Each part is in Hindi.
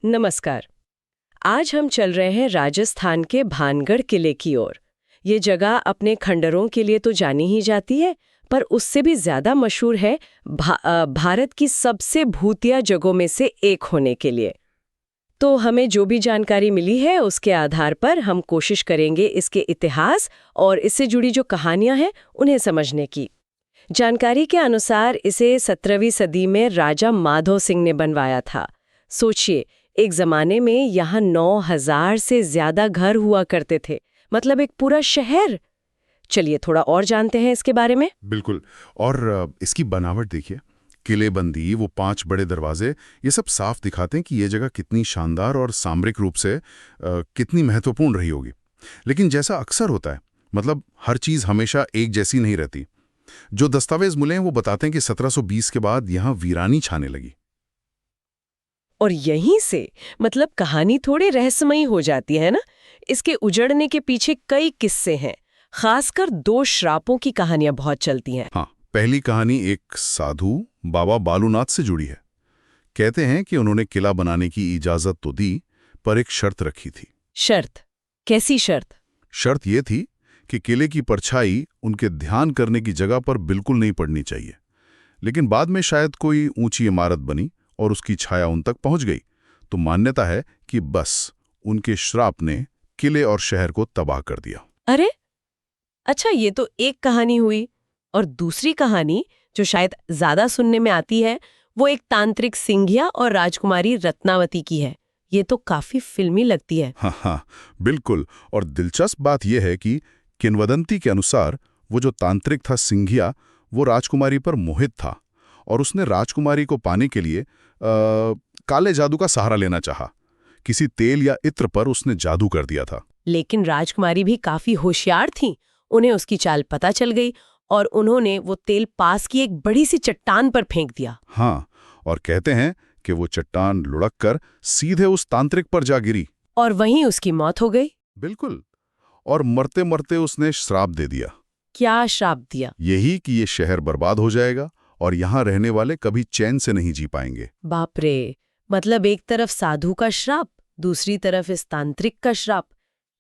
नमस्कार। आज हम चल रहे हैं राजस्थान के भानगढ़ किले की ओर। ये जगह अपने खंडरों के लिए तो जानी ही जाती है, पर उससे भी ज्यादा मशहूर है भारत की सबसे भूतिया जगहों में से एक होने के लिए। तो हमें जो भी जानकारी मिली है उसके आधार पर हम कोशिश करेंगे इसके इतिहास और इससे जुड़ी जो कहानियां हैं उन्हें समझने की। जानकारी के अनुसार इसे 17वीं सदी में राजा माधो सिंह ने बनवाया था। सोचिए, एक जमाने में यहाँ 9,000 से ज्यादा घर हुआ करते थे, मतलब एक पूरा शहर। चलिए थोड़ा और जानते हैं इसके बारे में। बिल्कुल। और इसकी बनावट देखिए, किलेबंदी, वो 5 बड़े दरवाजे, ये सब साफ दिखाते हैं कि ये जगह कितनी शानदार और सामरिक रूप से कितनी महत्वपूर्ण रही होगी। लेकिन जैसा अक्सर होता है, मतलब हर चीज़ हमेशा एक जैसी नहीं रहती। जो दस्तावेज मिले हैं वो बताते हैं कि 1720 के बाद यहाँ वीरानी छाने लगी। और यहीं से मतलब कहानी थोड़ी रहस्यमयी हो जाती है ना। इसके उजड़ने के पीछे कई किस्से हैं, खासकर 2 श्रापों की कहानियां बहुत चलती हैं। हाँ, पहली कहानी एक साधु बाबा बालूनाथ से जुड़ी है। कहते हैं कि उन्होंने किला बनाने की इजाजत तो दी, पर एक शर्त रखी थी। शर्त? कैसी शर्त? शर्त ये थी कि किले की परछाई उनके ध्यान करने की जगह पर बिल्कुल नहीं पड़नी चाहिए। लेकिन बाद में शायद कोई ऊंची इमारत बनी और उसकी छाया उन तक पहुंच गई, तो मान्यता है कि बस उनके श्राप ने किले और शहर को तबाह कर दिया। अरे अच्छा, ये तो एक कहानी हुई। और दूसरी कहानी जो शायद ज्यादा सुनने में आती है, वो एक तांत्रिक सिंघिया और राजकुमारी रत्नावती की है। ये तो काफी फिल्मी लगती है। हाँ, बिल्कुल। और दिलचस्प बात यह है कि किंवदंती के अनुसार वो जो तांत्रिक था सिंघिया, वो राजकुमारी पर मोहित था और उसने राजकुमारी को पाने के लिए काले जादू का सहारा लेना चाहा। किसी तेल या इत्र पर उसने जादू कर दिया था। लेकिन राजकुमारी भी काफी होशियार थी। उन्हें उसकी चाल पता चल गई और उन्होंने वो तेल पास की एक बड़ी सी चट्टान पर फेंक दिया। हाँ, और कहते हैं कि वो चट्टान लुढ़क कर सीधे उस तांत्रिक पर जा गिरी और वहीं उसकी मौत हो गई। बिल्कुल। और मरते मरते उसने श्राप दे दिया। क्या श्राप दिया? यही कि ये शहर बर्बाद हो जाएगा और यहाँ रहने वाले कभी चैन से नहीं जी पाएंगे। बाप रे! मतलब एक तरफ साधु का श्राप, दूसरी तरफ इस तांत्रिक का श्राप।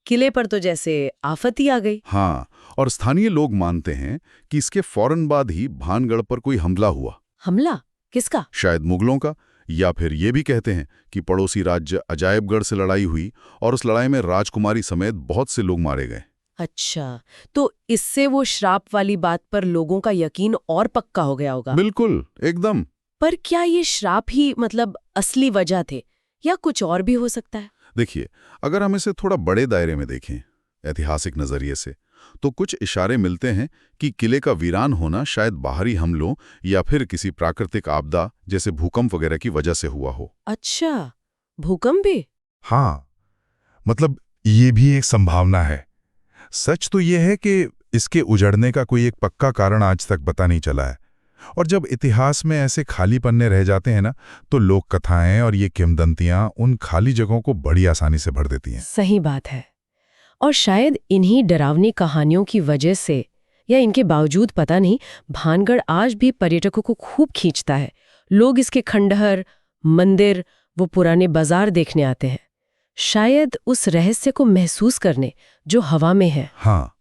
किले पर तो जैसे आफत ही आ गई। हाँ, और स्थानीय लोग मानते हैं कि इसके फौरन बाद ही भानगढ़ पर कोई हमला हुआ। हमला? किसका? शायद मुगलों का, या फिर ये भी कहते हैं कि पड़ोसी राज्य अजायबगढ़ से लड़ाई हुई और उस लड़ाई में राजकुमारी समेत बहुत से लोग मारे गए। अच्छा, तो इससे वो श्राप वाली बात पर लोगों का यकीन और पक्का हो गया होगा। बिल्कुल, एकदम। पर क्या ये श्राप ही मतलब असली वजह थे या कुछ और भी हो सकता है? देखिए, अगर हम इसे थोड़ा बड़े दायरे में देखें, ऐतिहासिक नजरिए से, तो कुछ इशारे मिलते हैं कि किले का वीरान होना शायद बाहरी हमलों या फिर किसी प्राकृतिक आपदा जैसे भूकंप वगैरह की वजह से हुआ हो। अच्छा, भूकंप भी? हाँ, मतलब ये भी एक संभावना है। सच तो ये है कि इसके उजड़ने का कोई एक पक्का कारण आज तक पता नहीं चला है। और जब इतिहास में ऐसे खाली पन्ने रह जाते हैं ना, तो लोक कथाएं और ये किंवदंतियां उन खाली जगहों को बड़ी आसानी से भर देती हैं। सही बात है। और शायद इन्हीं डरावनी कहानियों की वजह से या इनके बावजूद पता नहीं, भानगढ़ आज भी पर्यटकों को खूब खींचता है। लोग इसके खंडहर, मंदिर, वो पुराने बाजार देखने आते हैं, शायद उस रहस्य को महसूस करने जो हवा में है। हाँ,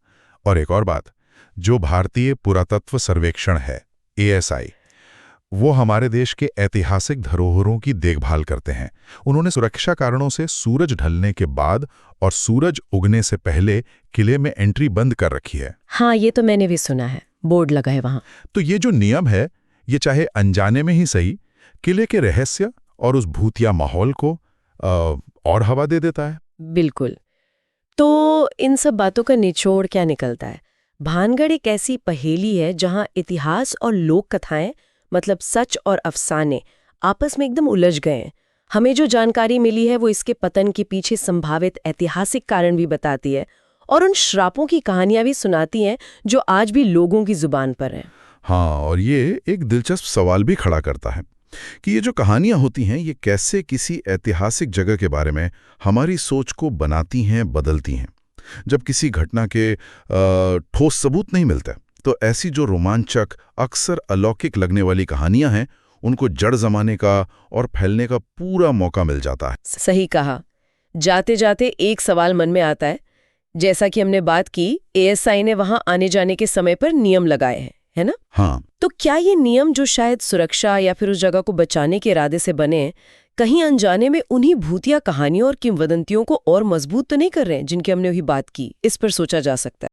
और एक और बात, जो भारतीय पुरातत्व सर्वेक्षण है ASI, वो हमारे देश के ऐतिहासिक धरोहरों की देखभाल करते हैं। उन्होंने सुरक्षा कारणों से सूरज ढलने के बाद और सूरज उगने से पहले किले में एंट्री बंद कर रखी है। हाँ, ये तो मैंने भी सुना है, बोर्ड लगा है वहां। तो ये जो नियम है, ये चाहे अनजाने में ही सही, किले के रहस्य और उस भूतिया माहौल को और हवा दे देता है। बिल्कुल। तो इन सब बातों का निचोड़ क्या निकलता है? भानगढ़ एक ऐसी पहेली है जहां इतिहास और लोक कथाएं, मतलब सच और अफसाने, आपस में एकदम उलझ गए हैं। हमें जो जानकारी मिली है वो इसके पतन के पीछे संभावित ऐतिहासिक कारण भी बताती है और उन श्रापों की कहानियां भी सुनाती हैं जो आज भी लोगों की जुबान पर हैं। हाँ, और ये एक दिलचस्प सवाल भी खड़ा करता है कि ये जो कहानियां होती हैं, ये कैसे किसी ऐतिहासिक जगह के बारे में हमारी सोच को बनाती हैं, बदलती हैं। जब किसी घटना के ठोस सबूत नहीं मिलता, तो ऐसी जो रोमांचक, अक्सर अलौकिक लगने वाली कहानियां हैं, उनको जड़ जमाने का और फैलने का पूरा मौका मिल जाता है। सही कहा। जाते जाते एक सवाल मन में आता है, जैसा कि हमने बात की, एएसआई ने वहां आने जाने के समय पर नियम लगाए हैं, है ना? हाँ, तो क्या ये नियम जो शायद सुरक्षा या फिर उस जगह को बचाने के इरादे से बने, कहीं अनजाने में उन्हीं भूतिया कहानियों और किंवदंतियों को और मजबूत तो नहीं कर रहे हैं जिनकी हमने अभी बात की? इस पर सोचा जा सकता है।